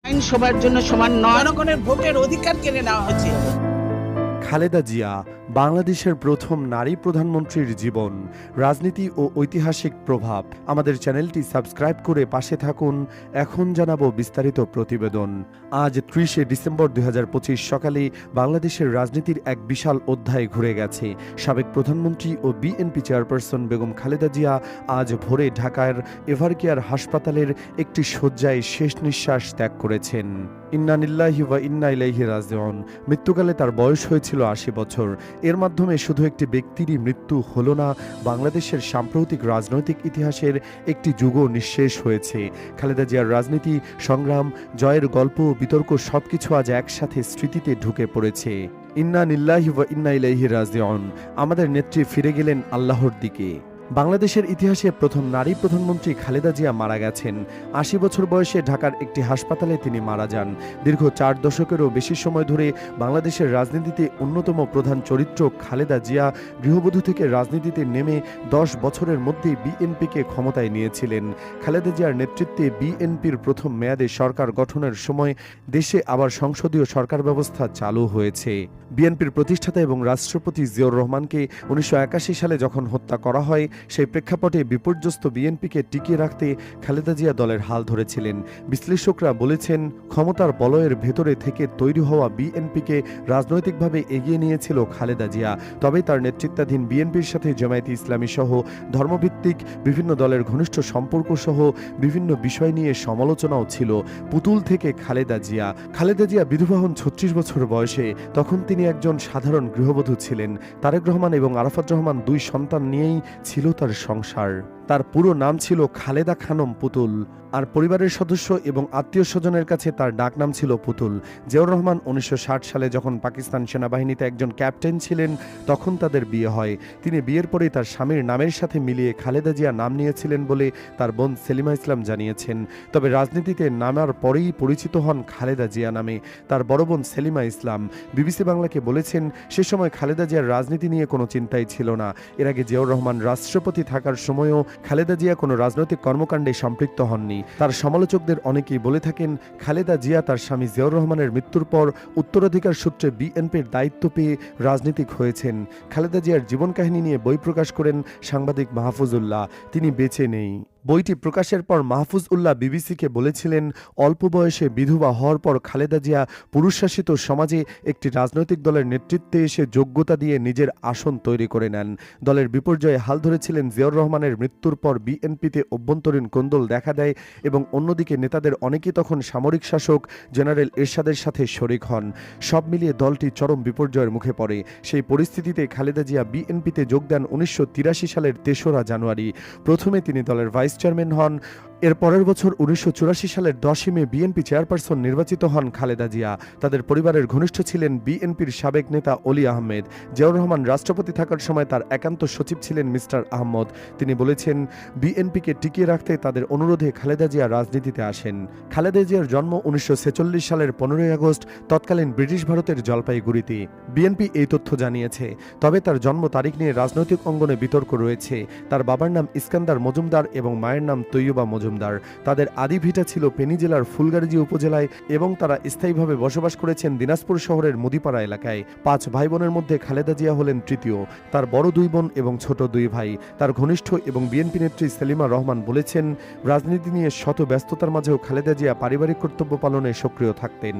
আইন সবার জন্য সমান নয়, জনগণের ভোটের অধিকার কেড়ে নেওয়া হচ্ছে। খালেদা জিয়া বাংলাদেশের প্রথম নারী প্রধানমন্ত্রীর জীবন, রাজনীতি ও ঐতিহাসিক প্রভাব। আমাদের চ্যানেলটি সাবস্ক্রাইব করে পাশে থাকুন। এখন জানাবো বিস্তারিত প্রতিবেদন। আজ ৩০শে ডিসেম্বর ২০২৫ সকালে বাংলাদেশের রাজনীতির এক বিশাল অধ্যায় ঘুরে গেছে। সাবেক প্রধানমন্ত্রী ও বিএনপি চেয়ারপারসন বেগম খালেদা জিয়া আজ ভোরে ঢাকার এভারকেয়ার হাসপাতালের একটি শয্যায় শেষ নিঃশ্বাস ত্যাগ করেছেন। ইন্না লিল্লাহি ওয়া ইন্না ইলাইহি রাজিউন। মৃত্যুকালে তার বয়স হয়েছিল ৮০ বছর। এর মাধ্যমে শুধু একটি ব্যক্তিরই মৃত্যু হল না, বাংলাদেশের সাম্প্রতিক রাজনৈতিক ইতিহাসের একটি যুগও নিঃশেষ হয়েছে। খালেদা জিয়ার রাজনীতি, সংগ্রাম, জয়ের গল্প, বিতর্ক সবকিছু আজ একসাথে স্মৃতিতে ঢুকে পড়েছে। ইন্না লিল্লাহি ওয়া ইন্না ইলাইহি রাজিউন। আমাদের নেত্রী ফিরে গেলেন আল্লাহর দিকে। বাংলাদেশের ইতিহাসে প্রথম নারী প্রধানমন্ত্রী খালেদা জিয়া মারা গেছেন। ৮০ বছর বয়সে ঢাকার একটি হাসপাতালে তিনি মারা যান। দীর্ঘ ৪ দশকেরও বেশি সময় ধরে বাংলাদেশের রাজনীতিতে অন্যতম প্রধান চরিত্র খালেদা জিয়া গৃহবধূ থেকে রাজনীতিতে নেমে ১০ বছরের মধ্যেই বিএনপিকে ক্ষমতায় নিয়েছিলেন। খালেদা জিয়ার নেতৃত্বে বিএনপির প্রথম মেয়াদে সরকার গঠনের সময় দেশে আবার সংসদীয় সরকার ব্যবস্থা চালু হয়েছে। বিএনপির প্রতিষ্ঠাতা এবং রাষ্ট্রপতি জিয়াউর রহমানকে ১৯৮১ সালে যখন হত্যা করা হয়, সেই প্রেক্ষাপটে বিপর্যস্ত বিএনপিকে টিকিয়ে রাখতে খালেদা জিয়া দলের হাল ধরেছিলেন। বিশ্লেষকরা বলেছেন, ক্ষমতার বলয়ের ভেতরে থেকে তৈরি হওয়া বিএনপিকে রাজনৈতিকভাবে এগিয়ে নিয়েছিল খালেদা জিয়া। তবে তার নেতৃত্বাধীন বিএনপির সাথে জামায়াতে ইসলামী সহ ধর্মভিত্তিক বিভিন্ন দলের ঘনিষ্ঠ সম্পর্ক সহ বিভিন্ন বিষয় নিয়ে সমালোচনাও ছিল। পুতুল থেকে খালেদা জিয়া। খালেদা জিয়া বিধবা হন ৩৬ বছর বয়সে। তখন তিনি একজন সাধারণ গৃহবধূ ছিলেন। তারেক রহমান এবং আরাফাত রহমান ২ সন্তান নিয়েই ছিল তার সংসার। তার পুরো নাম ছিল খালেদা খানম পুতুল, আর পরিবারের সদস্য এবং আত্মীয় স্বজনের কাছে তার ডাকনাম ছিল পুতুল। জিয়াউর রহমান ১৯৬০ সালে যখন পাকিস্তান সেনাবাহিনীতে একজন ক্যাপ্টেন ছিলেন, তখন তাদের বিয়ে হয়। তিনি বিয়ের পরেই তার স্বামীর নামের সাথে মিলিয়ে খালেদা জিয়া নাম নিয়েছিলেন বলে তার বোন সেলিমা ইসলাম জানিয়েছেন। তবে রাজনীতিতে নামার পরেই পরিচিত হন খালেদা জিয়া নামে তার বড় বোন সেলিমা ইসলাম। বিবিসি বাংলাকে বলেছেন, সে সময় খালেদা জিয়ার রাজনীতি নিয়ে কোনো চিন্তাই ছিল না। এর আগে জিয়াউর রহমান রাষ্ট্রপতি থাকার সময়ও খালেদা জিয়া কোনো রাজনৈতিক কর্মকাণ্ডে সম্পৃক্ত হননি। তার সমালোচকদের অনেকেই বলে থাকেন, খালেদা জিয়া তার স্বামী জিয়াউর রহমানের মৃত্যুর পর উত্তরাধিকার সূত্রে বিএনপির দায়িত্ব পেয়ে রাজনীতিক হয়েছেন। খালেদা জিয়ার জীবন কাহিনী নিয়ে বই প্রকাশ করেন সাংবাদিক মাহফুজ উল্লাহ। তিনি বেঁচে নেই। বইটি প্রকাশের পর মাহফুজ উল্লাহ বিবিসিকে বলেছিলেন, অল্প বয়সে বিধবা হওয়ার পর খালেদা জিয়া পুরুষশাসিত সমাজে একটি রাজনৈতিক দলের নেতৃত্বে এসে যোগ্যতা দিয়ে নিজের আসন তৈরি করে নেন। দলের বিপর্যয়ে হাল ধরেছিলেন। জিয়াউর রহমানের মৃত্যুর পর বিএনপিতে অভ্যন্তরীণ কোন্দল দেখা দেয় এবং অন্যদিকে নেতাদের অনেকেই তখন সামরিক শাসক জেনারেল এরশাদের সাথে শরিক হন। সব মিলিয়ে দলটি চরম বিপর্যয়ের মুখে পড়ে। সেই পরিস্থিতিতে খালেদা জিয়া বিএনপিতে যোগ দেন ১৯৮৩ সালের ৩রা জানুয়ারি। প্রথমে তিনি দলের ভাইস চেয়ারম্যান হন। এর পরের বছর ১৯৮৪ সালের ১০ই মে বিএনপি চেয়ারপারসন নির্বাচিত হন খালেদা জিয়া। তাদের পরিবারের ঘনিষ্ঠ ছিলেন বিএনপির সাবেক নেতা অলি আহমেদ। জিয়াউর রহমান রাষ্ট্রপতি থাকার সময় তার একান্ত সচিব ছিলেন মিস্টার আহমদ। তিনি বলেছেন, বিএনপিকে টিকিয়ে রাখতে তাদের অনুরোধে খালেদা জিয়া রাজনীতিতে আসেন। খালেদা জিয়ার জন্ম ১৯৪৬ সালের ১৫ই আগস্ট তৎকালীন ব্রিটিশ ভারতের জলপাইগুড়িতে। বিএনপি এই তথ্য জানিয়েছে। তবে তার জন্ম তারিখ নিয়ে রাজনৈতিক অঙ্গনে বিতর্ক রয়েছে। তার বাবার নাম ইস্কান্দার মজুমদার এবং মায়ের নাম তৈয়বা মজুমদার। তাদের আদি ভিটা ছিল ফেনী জেলার ফুলগাজী উপজেলায় এবং তারা স্থায়ীভাবে বসবাস করেছেন দিনাজপুর শহরের মুদিপাড়া এলাকায়। ৫ ভাই বোনের মধ্যে খালেদা জিয়া হলেন তৃতীয়। তার বড় ২ বোন এবং ছোট ২ ভাই। তার ঘনিষ্ঠ এবং বিএনপি নেত্রী সেলিমা রহমান বলেছেন, রাজনীতি নিয়ে শত ব্যস্ততার মাঝেও খালেদা জিয়া পারিবারিক কর্তব্য পালনে সক্রিয় থাকতেন।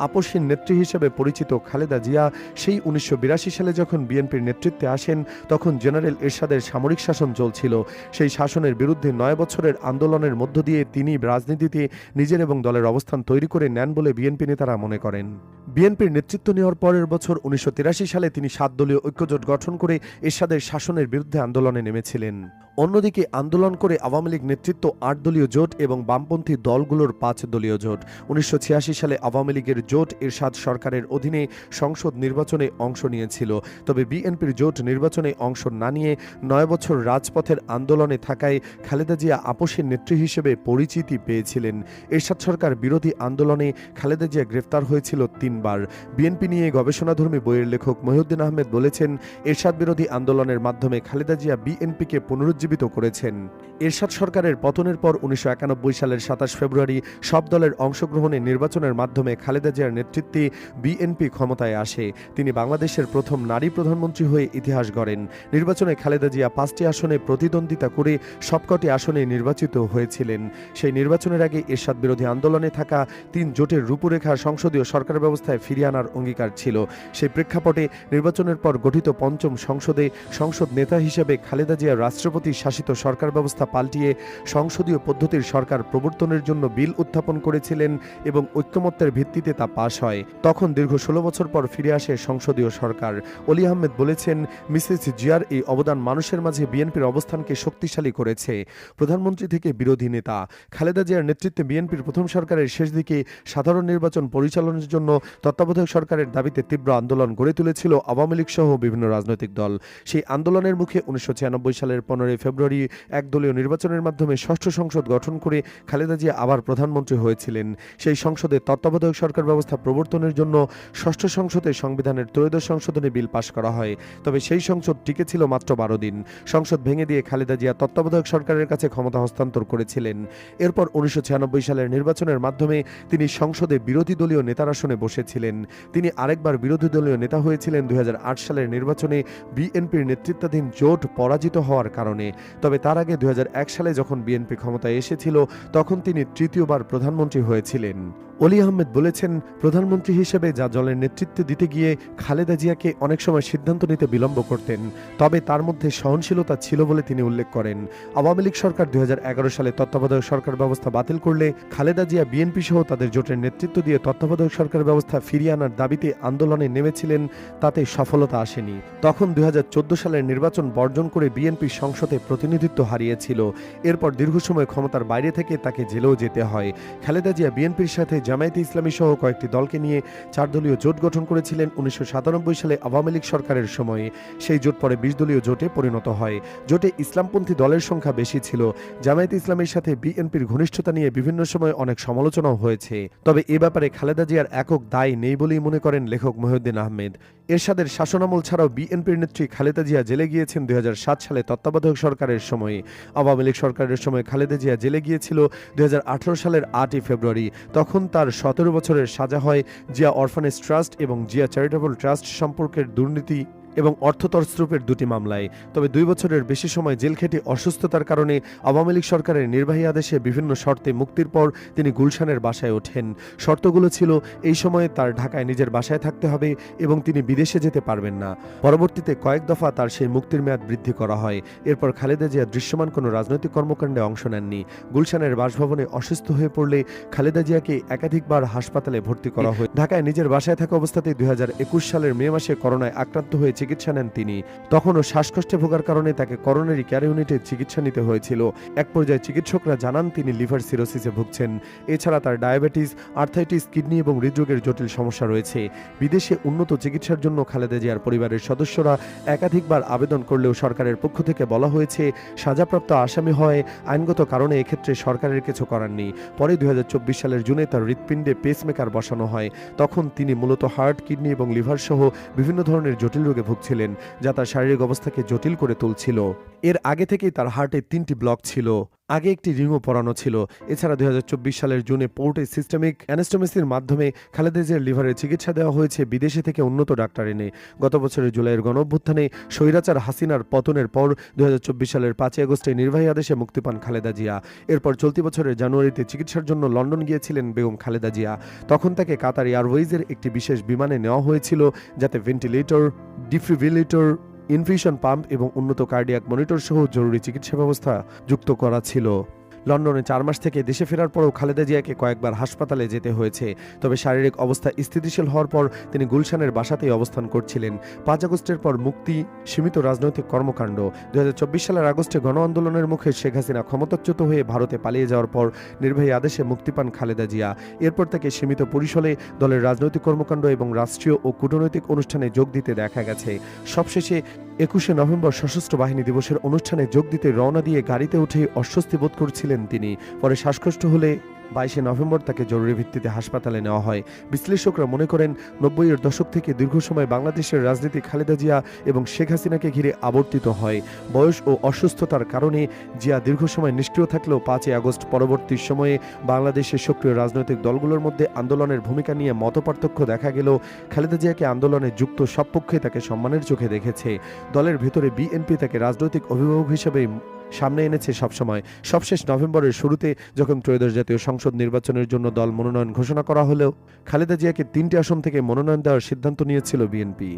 আপসহীন নেত্রী হিসেবে পরিচিত খালেদা জিয়া সেই ১৯৮২ সালে যখন বিএনপির নেতৃত্বে আসেন, তখন জেনারেল এরশাদের সামরিক শাসন চলছিল। সেই শাসনের বিরুদ্ধে ৯ বছরের আন্দোলনের মধ্য দিয়ে তিনি রাজনীতিতে নিজের এবং দলের অবস্থান তৈরি করে নেন বলে বিএনপি নেতারা মনে করেন। বিএনপির নেতৃত্ব নেওয়ার পরের বছর ১৯৮৩ সালে তিনি ৭ দলীয় ঐক্যজোট গঠন করে এরশাদের শাসনের বিরুদ্ধে আন্দোলনে নেমেছিলেন। অন্যদিকে আন্দোলন করে আওয়ামী লীগ নেতৃত্ব ৮ দলীয় জোট এবং বামপন্থী দলগুলোর ৫ দলীয় জোট। ১৯৮৬ সালে আওয়ামী লীগের জোট এরশাদ সরকারের অধীনে সংসদ নির্বাচনে অংশ নিয়েছিল। তবে বিএনপির জোট নির্বাচনে অংশ না নিয়ে ৯ বছর রাজপথের আন্দোলনে থাকায় খালেদা জিয়া আপসের নেত্রী হিসেবে পরিচিতি পেয়েছিলেন। এরশাদ সরকার বিরোধী আন্দোলনে খালেদা জিয়া গ্রেফতার হয়েছিল ৩ বার। বিএনপি নিয়ে গবেষণাধর্মী বইয়ের লেখক মহিউদ্দিন আহমেদ বলেছেন, এরশাদ বিরোধী আন্দোলনের মাধ্যমে খালেদা জিয়া বিএনপিকে পুনরুজ্জীবিত করেছেন। এরশাদ সরকারের পতনের পর 1991 সালের 27 ফেব্রুয়ারি সব দলের অংশগ্রহণে নির্বাচনের মাধ্যমে খালেদা জিয়ার নেতৃত্বে বিএনপি ক্ষমতায় আসে। তিনি বাংলাদেশের প্রথম নারী প্রধানমন্ত্রী হয়ে ইতিহাস গড়েন। নির্বাচনে খালেদা জিয়া 5টি আসনে প্রতিদ্বন্দ্বিতা করে সবকটি আসনে নির্বাচিত হয়েছিলেন। সেই নির্বাচনের আগে এরশাদ বিরোধী আন্দোলনে থাকা 3 জোটের রূপরেখা সংসদীয় সরকার ব্যবস্থায় ফিরিয়ে আনার অঙ্গীকার ছিল। সেই প্রেক্ষাপটে নির্বাচনের পর গঠিত পঞ্চম সংসদে সংসদ নেতা হিসেবে খালেদা জিয়া রাষ্ট্রপতি শাসিত সরকার ব্যবস্থা পাল্টিয়ে সংসদীয় পদ্ধতির সরকার প্রবর্তনের জন্য বিল উত্থাপন করেছিলেন এবং ঐক্যমত্যের ভিত্তিতে তা পাশ হয়। তখন দীর্ঘ 16 বছর পর ফিরে আসে সংসদীয় সরকার। অলি আহমেদ বলেছেন, মিসেস জিয়ার এই অবদান মানুষের মাঝে বিএনপির অবস্থানকে শক্তিশালী করেছে। প্রধানমন্ত্রী থেকে বিরোধী নেতা খালেদা জিয়ার নেতৃত্বে বিএনপির প্রথম সরকারের শেষ দিকে সাধারণ নির্বাচন পরিচালনার জন্য তত্ত্বাবধায়ক সরকারের দাবিতে তীব্র আন্দোলন গড়ে তুলেছিল আওয়ামী লীগ সহ বিভিন্ন রাজনৈতিক দল। সেই আন্দোলনের মুখে 1996 সালের 15 ফেব্রুয়ারি একদলীয় নির্বাচনের মাধ্যমে ষষ্ঠ সংসদ গঠন করে খালেদা জিয়া আবার প্রধানমন্ত্রী হয়েছিলেন। সেই সংসদে তত্ত্বাবধায়ক সরকার ব্যবস্থা প্রবর্তনের জন্য ষষ্ঠ সংসদে সংবিধানের ত্রয়োদশ সংশোধনী বিল পাশ করা হয়। তবে সেই সংসদ টিকেছিল মাত্র 12 দিন। সংসদ ভেঙে দিয়ে খালেদা জিয়া তত্ত্বাবধায়ক সরকারের কাছে ক্ষমতা হস্তান্তর করেছিলেন। এরপর 1996 সালের নির্বাচনের মাধ্যমে তিনি সংসদে বিরোধী দলীয় নেতার আসনে বসেছিলেন। তিনি আরেকবার বিরোধী দলীয় নেতা হয়েছিলেন 2008 সালের নির্বাচনে বিএনপির নেতৃত্বাধীন জোট পরাজিত হওয়ার কারণে। তবে তার আগে 2001 সালে যখন বিএনপি ক্ষমতায় এসেছিল তখন তিনি তৃতীয়বার প্রধানমন্ত্রী হয়েছিলেন। অলি আহমেদ বলেছেন, প্রধানমন্ত্রী হিসেবে যা দলের নেতৃত্ব দিতে গিয়ে খালেদা জিয়াকে অনেক সময় সিদ্ধান্ত নিতে বিলম্ব করতেন, তবে তার মধ্যে সহনশীলতা ছিল বলে তিনি উল্লেখ করেন। আওয়ামী লীগ সরকার 2011 সালে তত্ত্বাবধায়ক সরকার ব্যবস্থা বাতিল করলে খালেদা জিয়া বিএনপি সহ তাদের জোটের নেতৃত্ব দিয়ে তত্ত্বাবধায়ক সরকার ব্যবস্থা ফিরিয়ে আনার দাবিতে আন্দোলনে নেমেছিলেন। তাতে সফলতা আসেনি। তখন 2014 সালের নির্বাচন বর্জন করে বিএনপি সংসদে প্রতিনিধিত্ব হারিয়েছিল। এরপর দীর্ঘ সময় ক্ষমতার বাইরে থেকে তাকে জেলেও যেতে হয়। খালেদা জিয়া বিএনপির সাথে জামায়াতে ইসলামী সহ কয়েকটি দলকে নিয়ে 4 দলীয় জোট গঠন করেছিলেন 1997 সালে আওয়ামী লীগ সরকারের সময়ে। সেই জোট পরে 20 দলীয় জোটে পরিণত হয়। জোটে ইসলামপন্থী দলের সংখ্যা বেশি ছিল। জামায়াতে ইসলামীর সাথে বিএনপির ঘনিষ্ঠতা নিয়ে বিভিন্ন সময় অনেক সমালোচনাও হয়েছে। তবে এ ব্যাপারে খালেদা জিয়ার একক দায় নেই বলেই মনে করেন লেখক মহিউদ্দিন আহমেদ। এরশাদের শাসনামল ছাড়াও বিএনপির নেত্রী খালেদা জিয়া জেলে গিয়েছেন 2007 সালে তত্ত্বাবধায়ক সরকারের সময়ে। আওয়ামী লীগ সরকারের সময় খালেদা জিয়া জেলে গিয়েছিল 2018 সালের 8 ফেব্রুয়ারি। তখন তার 17 বছরের সাজা হয় জিয়া অরফানেজ ট্রাস্ট এবং জিয়া চ্যারিটেবল ট্রাস্ট সম্পর্কের দুর্নীতি এবং অর্থ তছরূপের 2টি মামলায়। তবে 2 বছরের বেশি সময় জেল খেটে অসুস্থতার কারণে আওয়ামী লীগ সরকারের নির্বাহী আদেশে বিভিন্ন শর্তে মুক্তির পর তিনি গুলশানের বাসায় ওঠেন। শর্তগুলো ছিল, এই সময়ে তার ঢাকায় নিজের বাসায় থাকতে হবে এবং তিনি বিদেশে যেতে পারবেন না। পরবর্তীতে কয়েক দফা তার সেই মুক্তির মেয়াদ বৃদ্ধি করা হয়। এরপর খালেদা জিয়া দৃশ্যমান কোনো রাজনৈতিক কর্মকাণ্ডে অংশ নেননি। গুলশানের বাসভবনে অসুস্থ হয়ে পড়লে খালেদা জিয়াকে একাধিকবার হাসপাতালে ভর্তি করা হয়। ঢাকায় নিজের বাসায় থাকা অবস্থাতেই 2021 সালের মে মাসে করোনায় আক্রান্ত হয়ে চিকিৎসা নেন তিনি। তখনও শ্বাসকষ্টে ভোগার কারণে তাকে করোনারি কেয়ার ইউনিটে চিকিৎসা নিতে হয়েছিল। এক পর্যায়ে চিকিৎসকরা জানান তিনি লিভার সিরোসিসে ভুগছেন। এছাড়া তার ডায়াবেটিস, আর্থাইটিস, কিডনি এবং হৃদরোগের জটিল সমস্যা রয়েছে। বিদেশে উন্নত চিকিৎসার জন্য খালেদা জিয়ার পরিবারের সদস্যরা একাধিকবার আবেদন করলেও সরকারের পক্ষ থেকে বলা হয়েছে সাজাপ্রাপ্ত আসামি হয় আইনগত কারণে এক্ষেত্রে সরকারের কিছু করার নেই। পরে 2024 সালের জুনে তার হৃৎপিণ্ডে পেসমেকার বসানো হয়। তখন তিনি মূলত হার্ট, কিডনি এবং লিভার সহ বিভিন্ন ধরনের জটিল রোগে ভুগছিলেন, যা তার শারীরিক অবস্থাকে জটিল করে তুলছিল। এর আগে থেকেই তার হার্টে 3টি ব্লক ছিল। আগে একটি রিংও পরানো ছিল। এছাড়া 2024 সালের জুনে পোর্টে সিস্টেমিক অ্যানাস্টোমেসির মাধ্যমে খালেদা জিয়ার লিভারের চিকিৎসা দেওয়া হয়েছে বিদেশে থেকে উন্নত ডাক্তার এনে। গত বছরের জুলাইয়ের গণঅভ্যুত্থানে স্বৈরাচার হাসিনার পতনের পর 2024 সালের 5 আগস্টে নির্বাহী আদেশে মুক্তি পান খালেদা জিয়া। এরপর চলতি বছরের জানুয়ারিতে চিকিৎসার জন্য লন্ডন গিয়েছিলেন বেগম খালেদা জিয়া। তখন তাকে কাতার এয়ারওয়েজের একটি বিশেষ বিমানে নেওয়া হয়েছিল, যাতে ভেন্টিলেটর, ডিফিব্রিলেটর, ইনফিউশন পাম্প এবং উন্নত কার্ডিয়াক মনিটর সহ জরুরি চিকিৎসা ব্যবস্থা যুক্ত করা ছিল। লন্ডনে 4 মাস থেকে দেশে ফেরার পরও খালেদা জিয়াকে কয়েকবার হাসপাতালে যেতে হয়েছে। তবে শারীরিক অবস্থা স্থিতিশীল হওয়ার পর তিনি গুলশানের বাসাতেই অবস্থান করছিলেন। 5 আগস্টের পর মুক্তি, সীমিত রাজনৈতিক কর্মকাণ্ড। 2024 সালের আগস্টে গণ আন্দোলনের মুখে শেখ হাসিনা ক্ষমতাচ্যুত হয়ে ভারতে পালিয়ে যাওয়ার পর নির্বাহী আদেশে মুক্তি পান খালেদা জিয়া। এরপর তাকে সীমিত পরিসরে দলের রাজনৈতিক কর্মকাণ্ড এবং রাষ্ট্রীয় ও কূটনৈতিক অনুষ্ঠানে যোগ দিতে দেখা গেছে। সবশেষে 21শে নভেম্বর সশস্ত্র বাহিনী দিবসের অনুষ্ঠানে যোগ দিতে রওনা দিয়ে গাড়িতে উঠে অস্বস্তি বোধ করছিলেন তিনি। পরে শ্বাসকষ্ট হলে 22 নভেম্বর তাকে জরুরি ভিত্তিতে হাসপাতালে নেওয়া হয়। বিশ্লেষকরা মনে করেন 90-এর দশক থেকে দীর্ঘ সময় বাংলাদেশের রাজনীতি খালেদা জিয়া এবং শেখ হাসিনাকে ঘিরে আবর্তিত হয়। বয়স ও অসুস্থতার কারণে জিয়া দীর্ঘ সময় নিষ্ক্রিয় থাকলেও 5 আগস্ট পরবর্তী সময়ে বাংলাদেশের সক্রিয় রাজনৈতিক দলগুলোর মধ্যে আন্দোলনের ভূমিকা নিয়ে মতপার্থক্য দেখা গেলেও খালেদা জিয়াকে আন্দোলনে যুক্ত সব পক্ষই তাকে সম্মানের চোখে দেখেছে। দলের ভেতরে বিএনপি তাকে রাজনৈতিক অভিভাবক হিসেবে সামনে এনেছে সবসময়। সবশেষ নভেম্বরের শুরুতে যখন ত্রয়োদশ জাতীয় সংসদ নির্বাচনের জন্য দল মনোনয়ন ঘোষণা করা হলেও খালেদা জিয়াকে 3টি আসন থেকে মনোনয়ন দেওয়ার সিদ্ধান্ত নিয়েছিল বিএনপি।